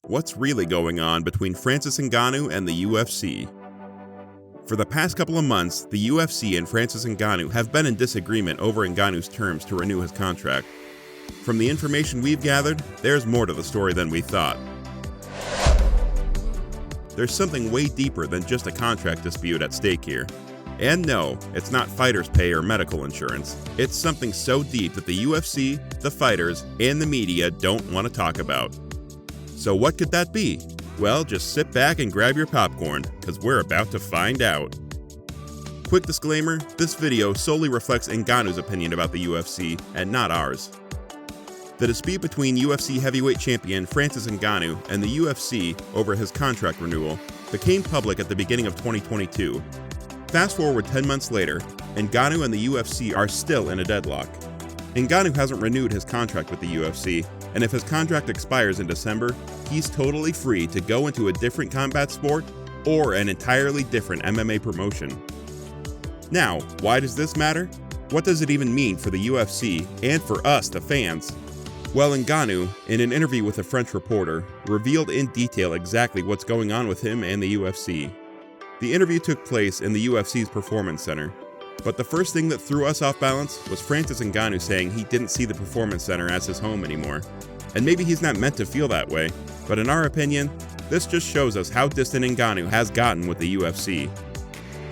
What's really going on between Francis Ngannou and the UFC? For the past couple of months, the UFC and Francis Ngannou have been in disagreement over Ngannou's terms to renew his contract. From the information we've gathered, there's more to the story than we thought. There's something way deeper than just a contract dispute at stake here. And no, it's not fighters' pay or medical insurance. It's something so deep that the UFC, the fighters, and the media don't want to talk about. So what could that be? Well, just sit back and grab your popcorn, because we're about to find out. Quick disclaimer, this video solely reflects Ngannou's opinion about the UFC, and not ours. The dispute between UFC heavyweight champion Francis Ngannou and the UFC over his contract renewal became public at the beginning of 2022. Fast forward 10 months later, Ngannou and the UFC are still in a deadlock. Ngannou hasn't renewed his contract with the UFC, and if his contract expires in December, he's totally free to go into a different combat sport or an entirely different MMA promotion. Now, why does this matter? What does it even mean for the UFC and for us, the fans? Well, Ngannou, in an interview with a French reporter, revealed in detail exactly what's going on with him and the UFC. The interview took place in the UFC's Performance Center, but the first thing that threw us off balance was Francis Ngannou saying he didn't see the Performance Center as his home anymore. And maybe he's not meant to feel that way, but in our opinion, this just shows us how distant Ngannou has gotten with the UFC.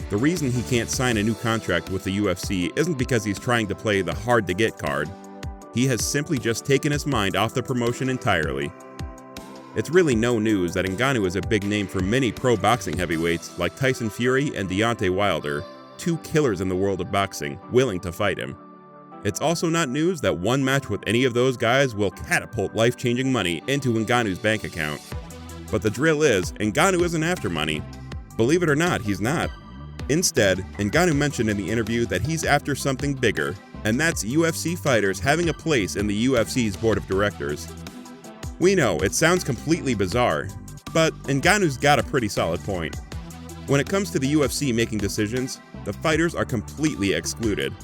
The reason he can't sign a new contract with the UFC isn't because he's trying to play the hard-to-get card. He has simply just taken his mind off the promotion entirely. It's really no news that Ngannou is a big name for many pro boxing heavyweights like Tyson Fury and Deontay Wilder, two killers in the world of boxing, willing to fight him. It's also not news that one match with any of those guys will catapult life-changing money into Ngannou's bank account. But the drill is, Ngannou isn't after money. Believe it or not, he's not. Instead, Ngannou mentioned in the interview that he's after something bigger, and that's UFC fighters having a place in the UFC's board of directors. We know, it sounds completely bizarre, but Ngannou's got a pretty solid point. When it comes to the UFC making decisions, the fighters are completely excluded.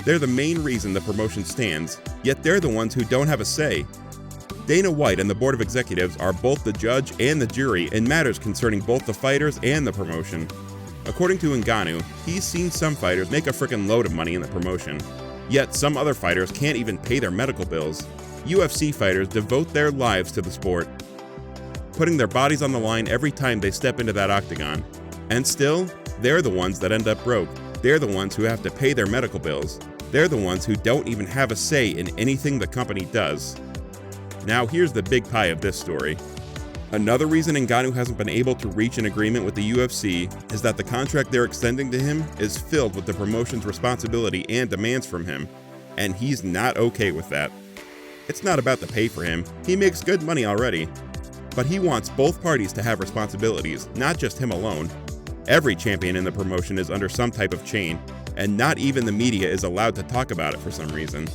They're the main reason the promotion stands, yet they're the ones who don't have a say. Dana White and the board of executives are both the judge and the jury in matters concerning both the fighters and the promotion. According to Ngannou, he's seen some fighters make a frickin' load of money in the promotion, yet some other fighters can't even pay their medical bills. UFC fighters devote their lives to the sport, putting their bodies on the line every time they step into that octagon. And still, they're the ones that end up broke. They're the ones who have to pay their medical bills. They're the ones who don't even have a say in anything the company does. Now here's the big pie of this story. Another reason Ngannou hasn't been able to reach an agreement with the UFC is that the contract they're extending to him is filled with the promotion's responsibility and demands from him, and he's not okay with that. It's not about the pay for him, he makes good money already, but he wants both parties to have responsibilities, not just him alone. Every champion in the promotion is under some type of chain, and not even the media is allowed to talk about it for some reason.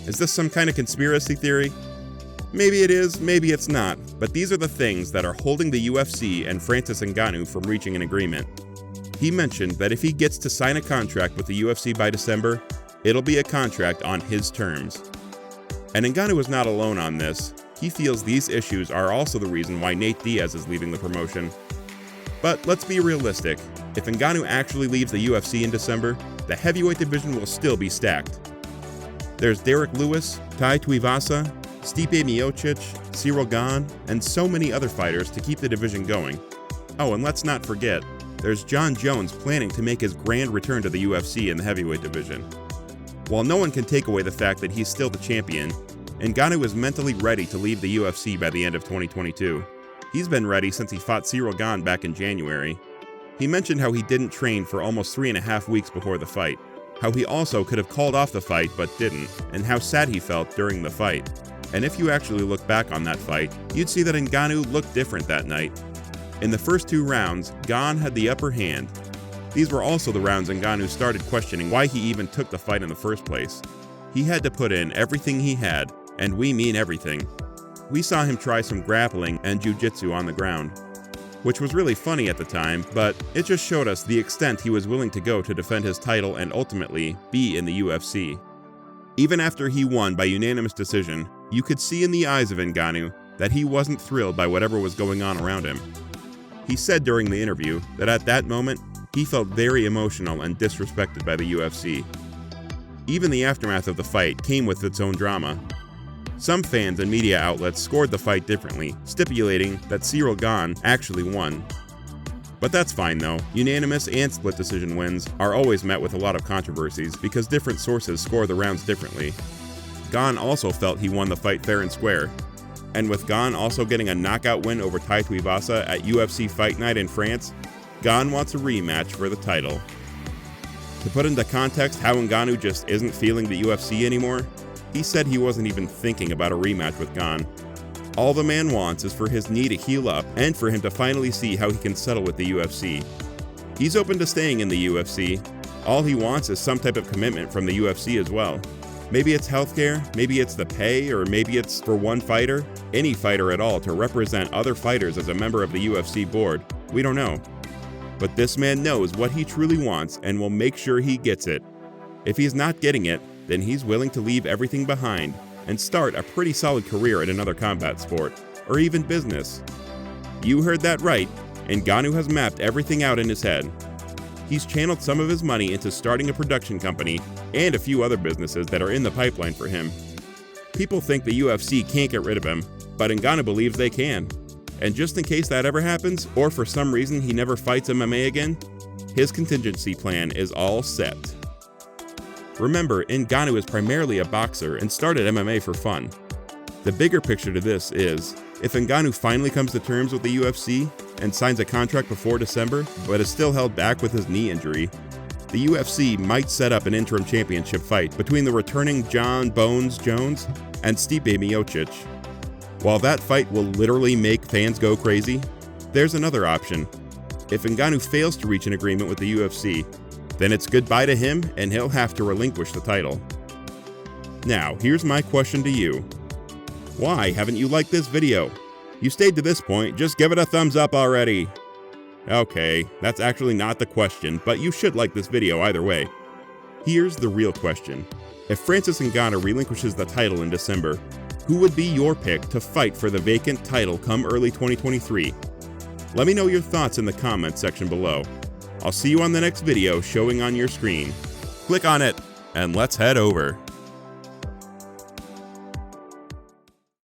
Is this some kind of conspiracy theory? Maybe it is, maybe it's not, but these are the things that are holding the UFC and Francis Ngannou from reaching an agreement. He mentioned that if he gets to sign a contract with the UFC by December, it'll be a contract on his terms. And Ngannou is not alone on this. He feels these issues are also the reason why Nate Diaz is leaving the promotion. But let's be realistic. If Ngannou actually leaves the UFC in December, the heavyweight division will still be stacked. There's Derek Lewis, Tai Tuivasa, Stipe Miocic, Cyril Gane, and so many other fighters to keep the division going. Oh, and let's not forget, there's Jon Jones planning to make his grand return to the UFC in the heavyweight division. While no one can take away the fact that he's still the champion, Ngannou is mentally ready to leave the UFC by the end of 2022. He's been ready since he fought Cyril Gane back in January. He mentioned how he didn't train for almost 3.5 weeks before the fight, how he also could have called off the fight but didn't, and how sad he felt during the fight. And if you actually look back on that fight, you'd see that Ngannou looked different that night. In the first 2 rounds, Gane had the upper hand. These were also the rounds Ngannou started questioning why he even took the fight in the first place. He had to put in everything he had, and we mean everything. We saw him try some grappling and jiu-jitsu on the ground, which was really funny at the time, but it just showed us the extent he was willing to go to defend his title and ultimately be in the UFC. Even after he won by unanimous decision, you could see in the eyes of Ngannou that he wasn't thrilled by whatever was going on around him. He said during the interview that at that moment, he felt very emotional and disrespected by the UFC. Even the aftermath of the fight came with its own drama. Some fans and media outlets scored the fight differently, stipulating that Cyril Gane actually won. But that's fine though. Unanimous and split decision wins are always met with a lot of controversies because different sources score the rounds differently. Gane also felt he won the fight fair and square. And with Gane also getting a knockout win over Tai Tuivasa at UFC Fight Night in France, Gane wants a rematch for the title. To put into context how Ngannou just isn't feeling the UFC anymore, he said he wasn't even thinking about a rematch with Gane. All the man wants is for his knee to heal up and for him to finally see how he can settle with the UFC. He's open to staying in the UFC. All he wants is some type of commitment from the UFC as well. Maybe it's healthcare, maybe it's the pay, or maybe it's for one fighter, any fighter at all, to represent other fighters as a member of the UFC board. We don't know. But this man knows what he truly wants and will make sure he gets it. If he's not getting it, then he's willing to leave everything behind and start a pretty solid career in another combat sport, or even business. You heard that right, Ngannou has mapped everything out in his head. He's channeled some of his money into starting a production company and a few other businesses that are in the pipeline for him. People think the UFC can't get rid of him, but Ngannou believes they can. And just in case that ever happens, or for some reason he never fights MMA again, his contingency plan is all set. Remember, Ngannou is primarily a boxer and started MMA for fun. The bigger picture to this is, if Ngannou finally comes to terms with the UFC and signs a contract before December, but is still held back with his knee injury, the UFC might set up an interim championship fight between the returning John Bones Jones and Stipe Miocic. While that fight will literally make fans go crazy, there's another option. If Ngannou fails to reach an agreement with the UFC, then it's goodbye to him and he'll have to relinquish the title. Now, here's my question to you. Why haven't you liked this video? You stayed to this point, just give it a thumbs up already. Okay, that's actually not the question, but you should like this video either way. Here's the real question. If Francis Ngannou relinquishes the title in December, who would be your pick to fight for the vacant title come early 2023? Let me know your thoughts in the comments section below. I'll see you on the next video showing on your screen. Click on it, and let's head over.